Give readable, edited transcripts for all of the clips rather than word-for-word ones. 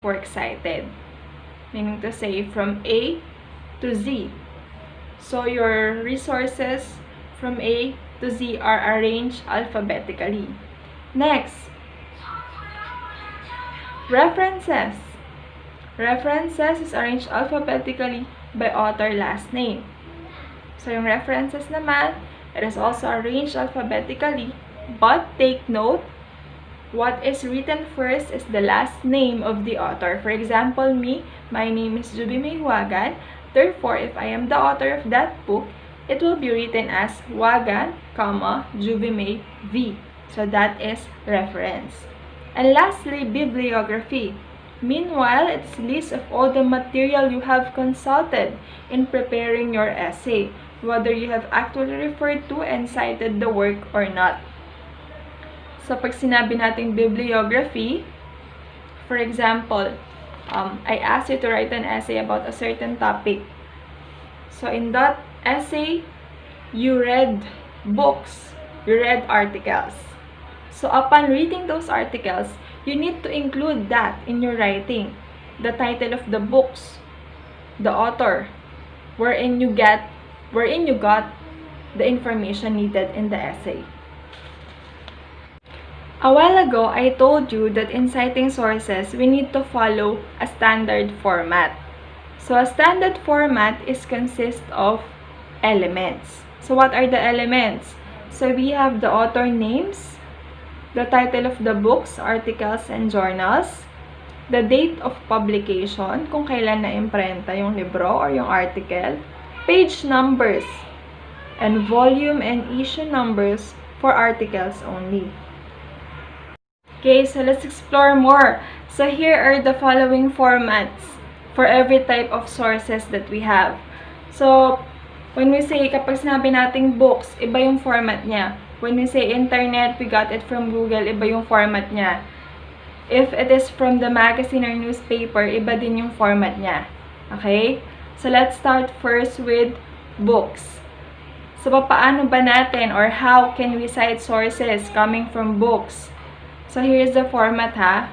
works cited, meaning to say from A to Z. So your resources from A to Z are arranged alphabetically. Next, references. References is arranged alphabetically by author last name. So yung references naman, it is also arranged alphabetically, but take note, what is written first is the last name of the author. For example, my name is Juby May Huagan. Therefore, if I am the author of that book, it will be written as Huagan, Juby May V. So that is reference. And lastly, bibliography. Meanwhile, it's a list of all the material you have consulted in preparing your essay, whether you have actually referred to and cited the work or not. So, pag sinabi nating bibliography, for example, I asked you to write an essay about a certain topic. So, in that essay, you read books, you read articles. So, upon reading those articles, you need to include that in your writing. The title of the books, the author, wherein you got the information needed in the essay. A while ago, I told you that in citing sources, we need to follow a standard format. So, a standard format consists of elements. So, what are the elements? So, we have the author names, the title of the books, articles, and journals, the date of publication, kung kailan na-imprenta yung libro or yung article, page numbers, and volume and issue numbers for articles only. Okay, so let's explore more. So here are the following formats for every type of sources that we have. So, when we say, kapag sinabi nating books, iba yung format niya. When we say internet, we got it from Google, iba yung format niya. If it is from the magazine or newspaper, iba din yung format niya. Okay? So, let's start first with books. So, paano ba natin or how can we cite sources coming from books? So, here is the format, ha?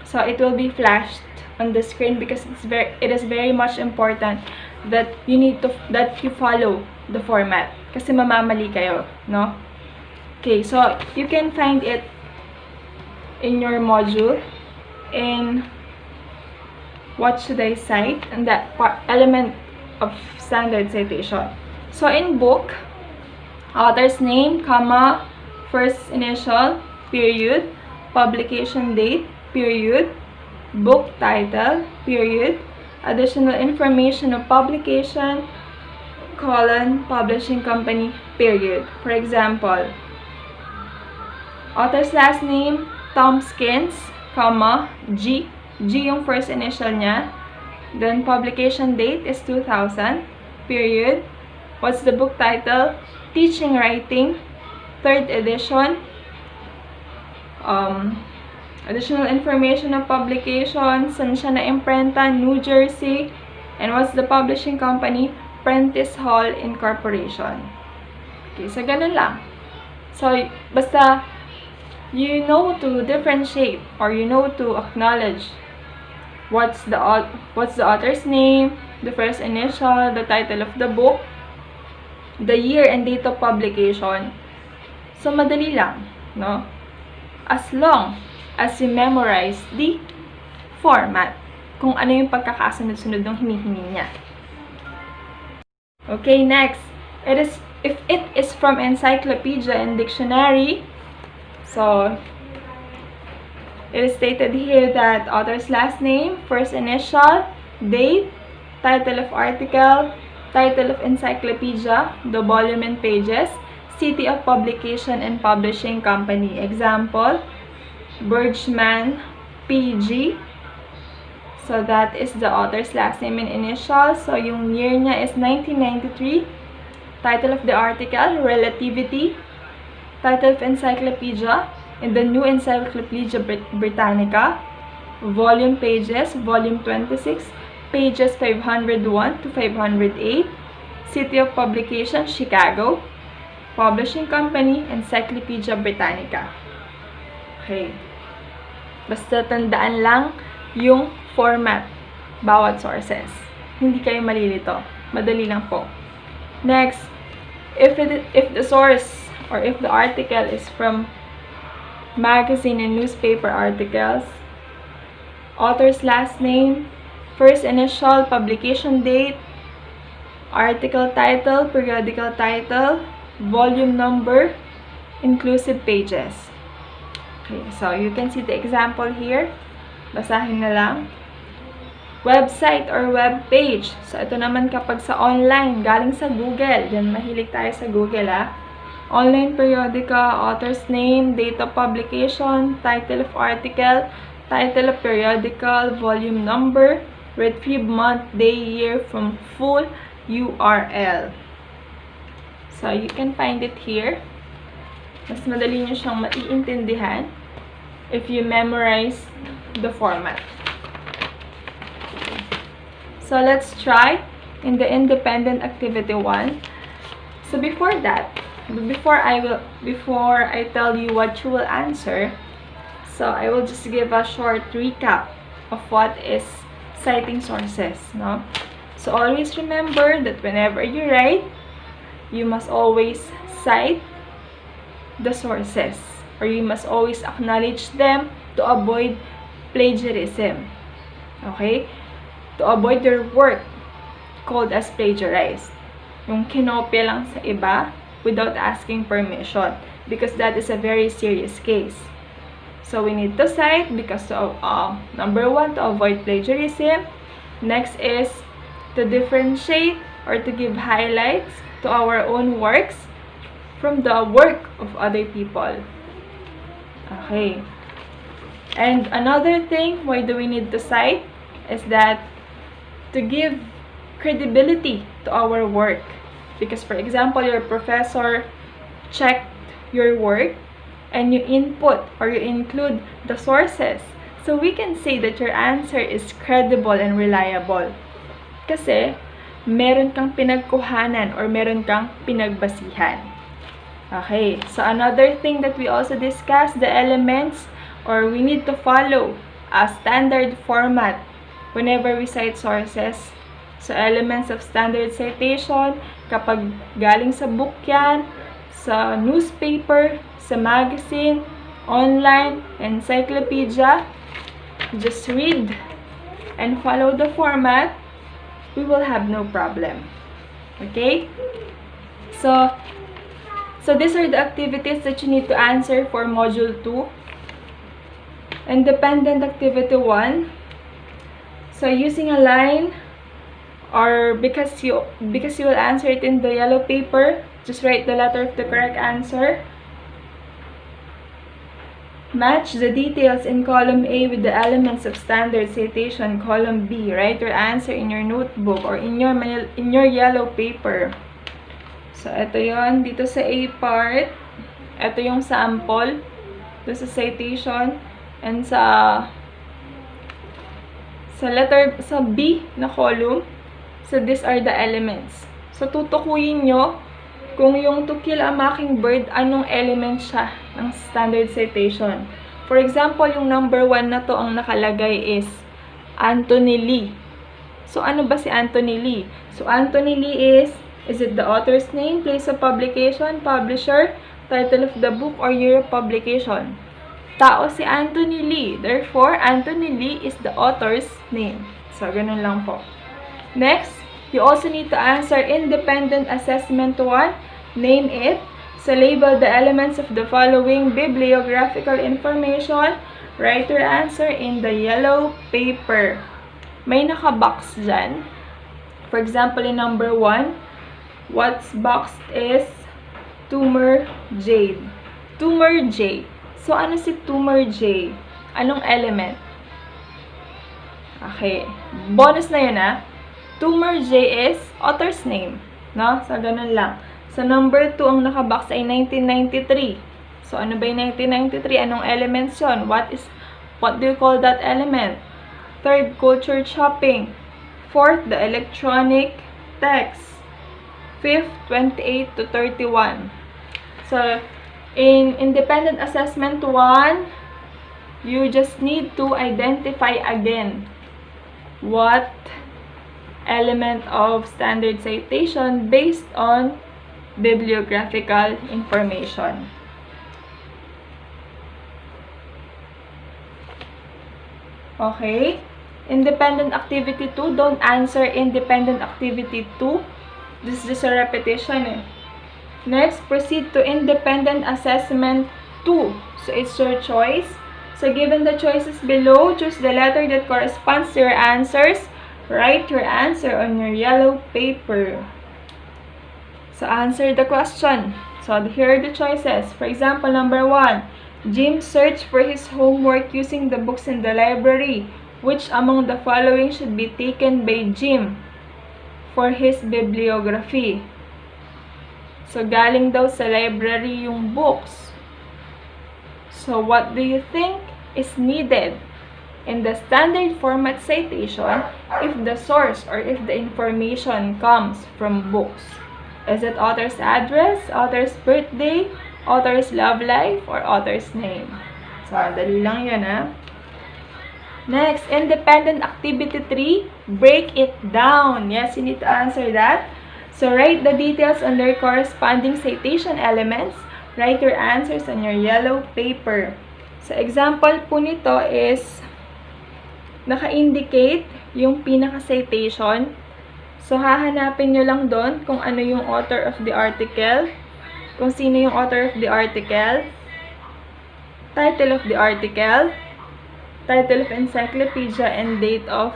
So, it will be flashed on the screen because it is very much important that you follow the format. Kasi mamamali kayo, no? Okay, so, you can find it in your module in what should I cite and that element of standard citation. So, in book, author's name, comma, first initial, period, publication date, period, book title, period, additional information of publication, colon, publishing company, period. For example, author's last name, Tompkins, comma, G yung first initial niya. Then, publication date is 2000, period. What's the book title? Teaching Writing, 3rd edition. Additional information of publication, saan siya na-imprenta, New Jersey. And what's the publishing company? Prentice Hall Incorporation. Okay, so ganun lang. So, basta you know to differentiate or you know to acknowledge what's the author's name, the first initial, the title of the book, the year and date of publication. So, madali lang, no? As long as you memorize the format, kung ano yung pagkakasunod-sunod ng hinihingi niya. Okay, next. If it is from encyclopedia and dictionary, so it is stated here that author's last name, first initial, date, title of article, title of encyclopedia, the volume and pages, city of publication and publishing company. Example, Bergman, PG. So, that is the author's last name and initial. So, yung year niya is 1993. Title of the article, Relativity. Title of encyclopedia, in the New Encyclopedia Britannica. Volume pages, volume 26. Pages 501 to 508. City of publication, Chicago. Publishing company, Encyclopedia Britannica. Okay. Basta tandaan lang yung format bawat sources. Hindi kayo malilito. Madali lang po. Next, if the source or if the article is from magazine and newspaper articles, author's last name, first initial, publication date, article title, periodical title, volume number, inclusive pages. Okay, so you can see the example here. Basahin na lang. Website or web page. So, ito naman kapag sa online, galing sa Google. Diyan, mahilig tayo sa Google, Online periodical, author's name, date of publication, title of article, title of periodical, volume number, retrieve month, day, year from full URL. So, you can find it here. Mas madali nyo siyang maiintindihan if you memorize the format. So, let's try in the independent activity 1. So, before that, before I tell you what you will answer, so I will just give a short recap of what is citing sources, no? So, always remember that whenever you write, you must always cite the sources, or you must always acknowledge them to avoid plagiarism. Okay? To avoid your work called as plagiarized. Yung kinopya lang sa iba without asking permission, because that is a very serious case. So we need to cite because of number 1, to avoid plagiarism. Next is to differentiate or to give highlights to our own works from the work of other people. Okay. And another thing, why do we need to cite, is that to give credibility to our work. Because, for example, your professor checked your work and you input or you include the sources. So, we can say that your answer is credible and reliable. Kasi, meron kang pinagkuhanan or meron kang pinagbasihan. Okay, so another thing that we also discussed, the elements, or we need to follow a standard format whenever we cite sources. So, elements of standard citation, kapag galing sa book yan, sa newspaper, sa magazine, online, encyclopedia, just read and follow the format, we will have no problem. Okay? So these are the activities that you need to answer for Module 2. Independent activity 1. So, using a line, or because you will answer it in the yellow paper, just write the letter of the correct answer. Match the details in column A with the elements of standard citation, column B. Write your answer in your notebook or in your yellow paper. So, ito yon dito sa A part. Ito yung sample. Dito sa citation. And sa B na column, so these are the elements. So, tutukuyin nyo kung yung to kill a mockingbird, anong element siya ng standard citation. For example, yung number 1 na to, ang nakalagay is Anthony Lee. So, ano ba si Anthony Lee? So, Anthony Lee is it the author's name, place of publication, publisher, title of the book, or year of publication? Tao si Anthony Lee. Therefore, Anthony Lee is the author's name. So, ganun lang po. Next, you also need to answer independent assessment 1. Name it. So, label the elements of the following bibliographical information. Write your answer in the yellow paper. May nakabox dyan. For example, in number 1, what's boxed is tumor jade. Tumor jade. So, ano si tumor J? Anong element? Okay. Bonus na yun, Tumor J is author's name. No? So, ganun lang. So, number 2, ang nakabox ay 1993. So, ano ba yung 1993? Anong elements yun? What do you call that element? Third, culture shopping. Fourth, the electronic text. Fifth, 28 to 31. So, in independent assessment 1, You just need to identify again what element of standard citation based on bibliographical information. Okay? Independent activity 2, don't answer independent activity 2. This is just a repetition. Next, proceed to independent assessment 2. So, it's your choice. So, given the choices below, choose the letter that corresponds to your answers. Write your answer on your yellow paper. So, answer the question. So, here are the choices. For example, number 1, Jim searched for his homework using the books in the library. Which among the following should be taken by Jim for his bibliography? So, galing daw sa library yung books. So, what do you think is needed in the standard format citation if the source or if the information comes from books? Is it author's address, author's birthday, author's love life, or author's name? So, dali lang yan, ha? Next, independent activity 3, break it down. Yes, you need to answer that. So, write the details on their corresponding citation elements. Write your answers on your yellow paper. So, example po nito is naka-indicate yung pinaka-citation. So, hahanapin nyo lang doon kung ano yung author of the article, kung sino yung author of the article, title of the article, title of encyclopedia, and date of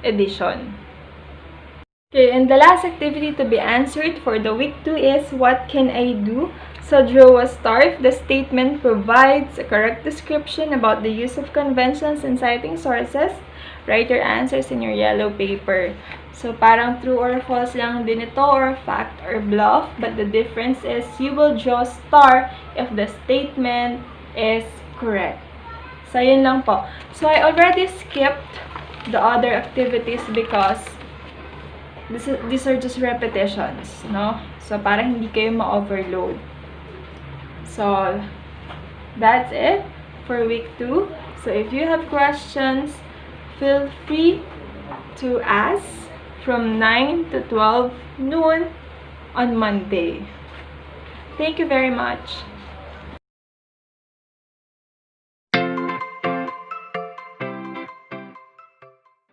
edition. Okay, and the last activity to be answered for the week 2 is, what can I do? So, draw a star if the statement provides a correct description about the use of conventions and citing sources. Write your answers in your yellow paper. So, parang true or false lang din ito, or fact or bluff. But the difference is, you will draw star if the statement is correct. So, yun lang po. So, I already skipped the other activities because these are just repetitions, no? So, para hindi kayo ma-overload. So, that's it for week 2. So, if you have questions, feel free to ask from 9 to 12 noon on Monday. Thank you very much.